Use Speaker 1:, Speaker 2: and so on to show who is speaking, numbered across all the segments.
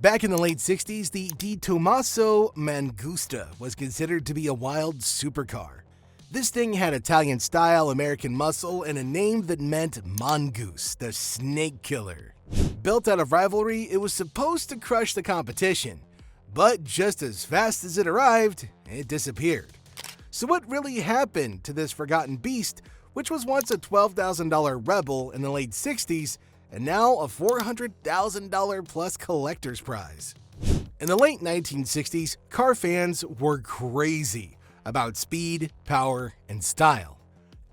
Speaker 1: Back in the late 60s, the Tomaso Mangusta was considered to be a wild supercar. This thing had Italian-style American muscle and a name that meant mongoose, the snake killer. Built out of rivalry, it was supposed to crush the competition, but just as fast as it arrived, it disappeared. So what really happened to this forgotten beast, which was once a $12,000 Rebel in the late 60s, and now a $400,000 plus collector's prize? In the late 1960s, car fans were crazy about speed, power, and style.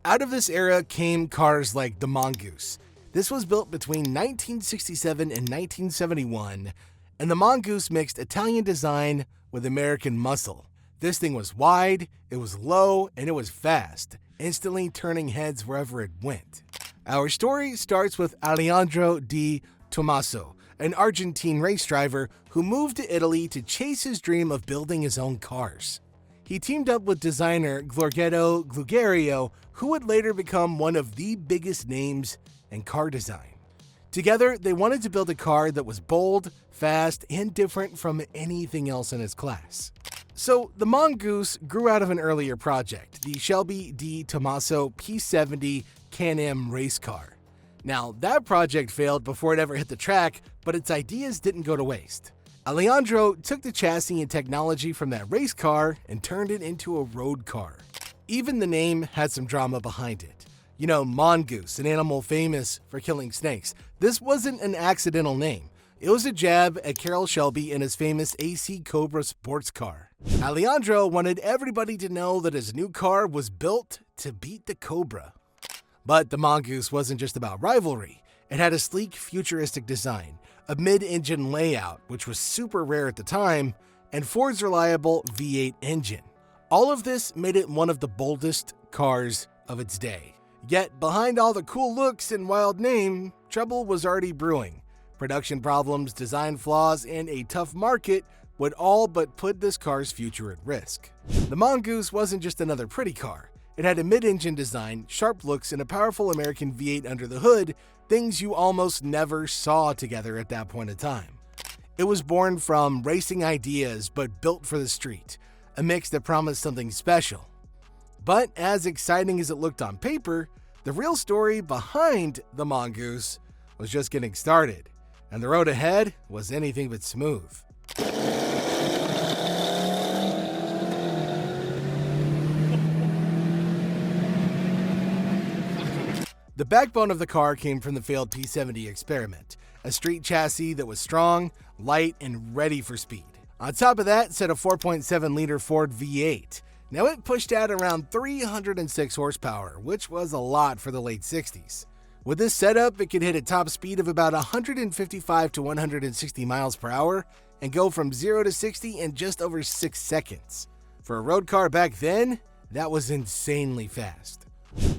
Speaker 1: Out of this era came cars like the Mongoose. This was built between 1967 and 1971, and the Mongoose mixed Italian design with American muscle. This thing was wide, it was low, and it was fast, instantly turning heads wherever it went. Our story starts with Alejandro Di Tomaso, an Argentine race driver who moved to Italy to chase his dream of building his own cars. He teamed up with designer Giorgetto Glugario, who would later become one of the biggest names in car design. Together, they wanted to build a car that was bold, fast, and different from anything else in its class. So, the Mongoose grew out of an earlier project, the Shelby Di Tomaso P70 Can-Am race car. Now, that project failed before it ever hit the track, but its ideas didn't go to waste. Alejandro took the chassis and technology from that race car and turned it into a road car. Even the name had some drama behind it. You know, mongoose, an animal famous for killing snakes. This wasn't an accidental name. It was a jab at Carroll Shelby and his famous AC Cobra sports car. Alejandro wanted everybody to know that his new car was built to beat the Cobra. But the Mongoose wasn't just about rivalry. It had a sleek, futuristic design, a mid-engine layout, which was super rare at the time, and Ford's reliable V8 engine. All of this made it one of the boldest cars of its day. Yet, behind all the cool looks and wild name, trouble was already brewing. Production problems, design flaws, and a tough market would all but put this car's future at risk. The Mongoose wasn't just another pretty car. It had a mid-engine design, sharp looks, and a powerful American V8 under the hood, things you almost never saw together at that point in time. It was born from racing ideas, but built for the street, a mix that promised something special. But as exciting as it looked on paper, the real story behind the Mongoose was just getting started, and the road ahead was anything but smooth. The backbone of the car came from the failed P70 experiment, a street chassis that was strong, light, and ready for speed. On top of that sat a 4.7-liter Ford V8. Now it pushed out around 306 horsepower, which was a lot for the late 60s. With this setup, it could hit a top speed of about 155 to 160 miles per hour and go from 0 to 60 in just over 6 seconds. For a road car back then, that was insanely fast.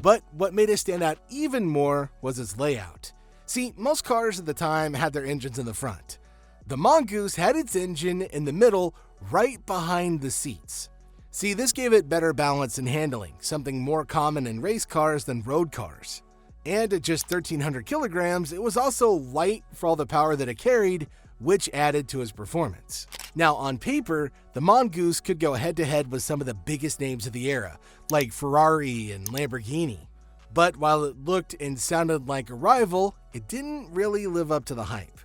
Speaker 1: But what made it stand out even more was its layout. See, most cars at the time had their engines in the front. The Mongoose had its engine in the middle, right behind the seats. See, this gave it better balance and handling, something more common in race cars than road cars. And at just 1,300 kilograms, it was also light for all the power that it carried, which added to its performance. Now, on paper, the Mongoose could go head-to-head with some of the biggest names of the era, like Ferrari and Lamborghini. But while it looked and sounded like a rival, it didn't really live up to the hype.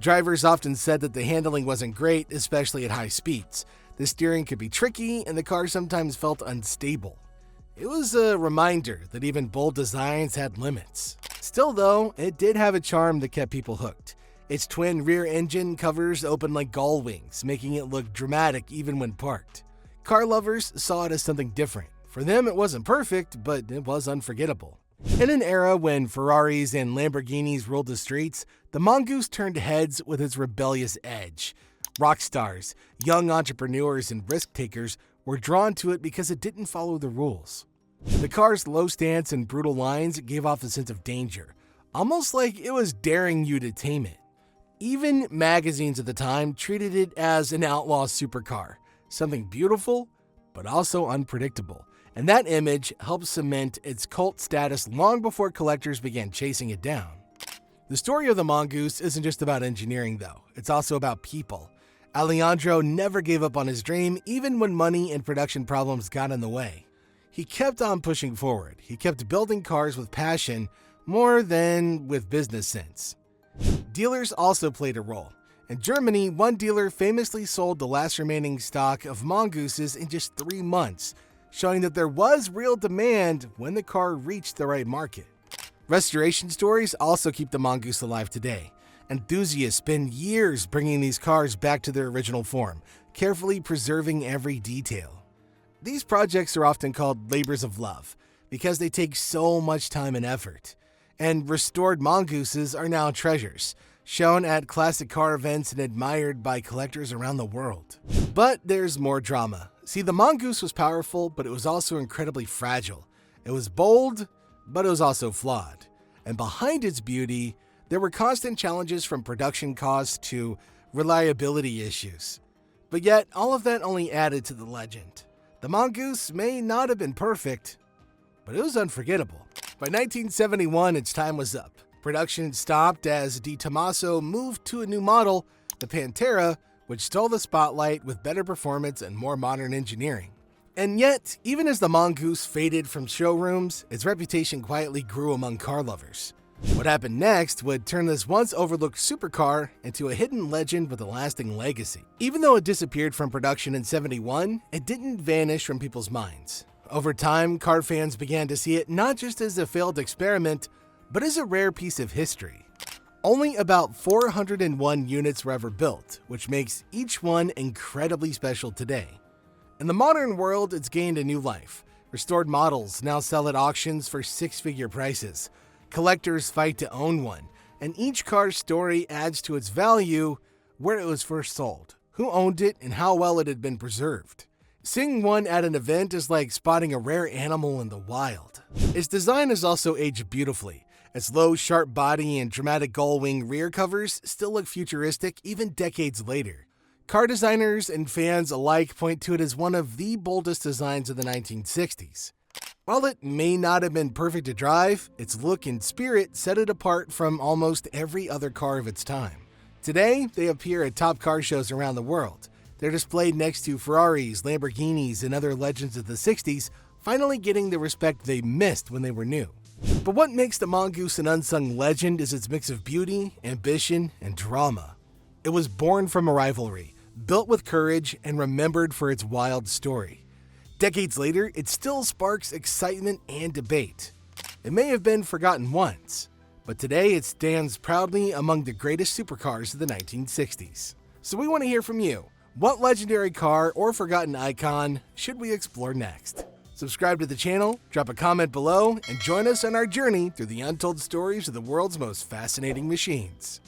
Speaker 1: Drivers often said that the handling wasn't great, especially at high speeds. The steering could be tricky, and the car sometimes felt unstable. It was a reminder that even bold designs had limits. Still though, it did have a charm that kept people hooked. Its twin rear engine covers opened like gull wings, making it look dramatic even when parked. Car lovers saw it as something different. For them, it wasn't perfect, but it was unforgettable. In an era when Ferraris and Lamborghinis ruled the streets, the Mongoose turned heads with its rebellious edge. Rock stars, young entrepreneurs, and risk takers were drawn to it because it didn't follow the rules. The car's low stance and brutal lines gave off a sense of danger, almost like it was daring you to tame it. Even magazines at the time treated it as an outlaw supercar, something beautiful but also unpredictable, and that image helped cement its cult status long before collectors began chasing it down. The story of the Mongoose isn't just about engineering, though. It's also about people. Alejandro never gave up on his dream, even when money and production problems got in the way. He kept on pushing forward. He kept building cars with passion more than with business sense. Dealers also played a role. In Germany, one dealer famously sold the last remaining stock of Mongooses in just 3 months, showing that there was real demand when the car reached the right market. Restoration stories also keep the Mongoose alive today. Enthusiasts spend years bringing these cars back to their original form, carefully preserving every detail. These projects are often called labors of love because they take so much time and effort. And restored Mongooses are now treasures, shown at classic car events and admired by collectors around the world. But there's more drama. See, the Mongoose was powerful, but it was also incredibly fragile. It was bold, but it was also flawed. And behind its beauty, there were constant challenges from production costs to reliability issues. But yet, all of that only added to the legend. The Mongoose may not have been perfect, but it was unforgettable. By 1971, its time was up. Production stopped as Tomaso moved to a new model, the Pantera, which stole the spotlight with better performance and more modern engineering. And yet, even as the Mongoose faded from showrooms, its reputation quietly grew among car lovers. What happened next would turn this once overlooked supercar into a hidden legend with a lasting legacy. Even though it disappeared from production in '71, it didn't vanish from people's minds. Over time, car fans began to see it not just as a failed experiment, but as a rare piece of history. Only about 401 units were ever built, which makes each one incredibly special today. In the modern world, it's gained a new life. Restored models now sell at auctions for six-figure prices. Collectors fight to own one, and each car's story adds to its value where it was first sold, who owned it, and how well it had been preserved. Seeing one at an event is like spotting a rare animal in the wild. Its design has also aged beautifully. Its low, sharp body and dramatic gull-wing rear covers still look futuristic even decades later. Car designers and fans alike point to it as one of the boldest designs of the 1960s. While it may not have been perfect to drive, its look and spirit set it apart from almost every other car of its time. Today, they appear at top car shows around the world. They're displayed next to Ferraris, Lamborghinis, and other legends of the 60s, finally getting the respect they missed when they were new. But what makes the Mongoose an unsung legend is its mix of beauty, ambition, and drama. It was born from a rivalry, built with courage, and remembered for its wild story. Decades later, it still sparks excitement and debate. It may have been forgotten once, but today it stands proudly among the greatest supercars of the 1960s. So we want to hear from you. What legendary car or forgotten icon should we explore next? Subscribe to the channel, drop a comment below, and join us on our journey through the untold stories of the world's most fascinating machines.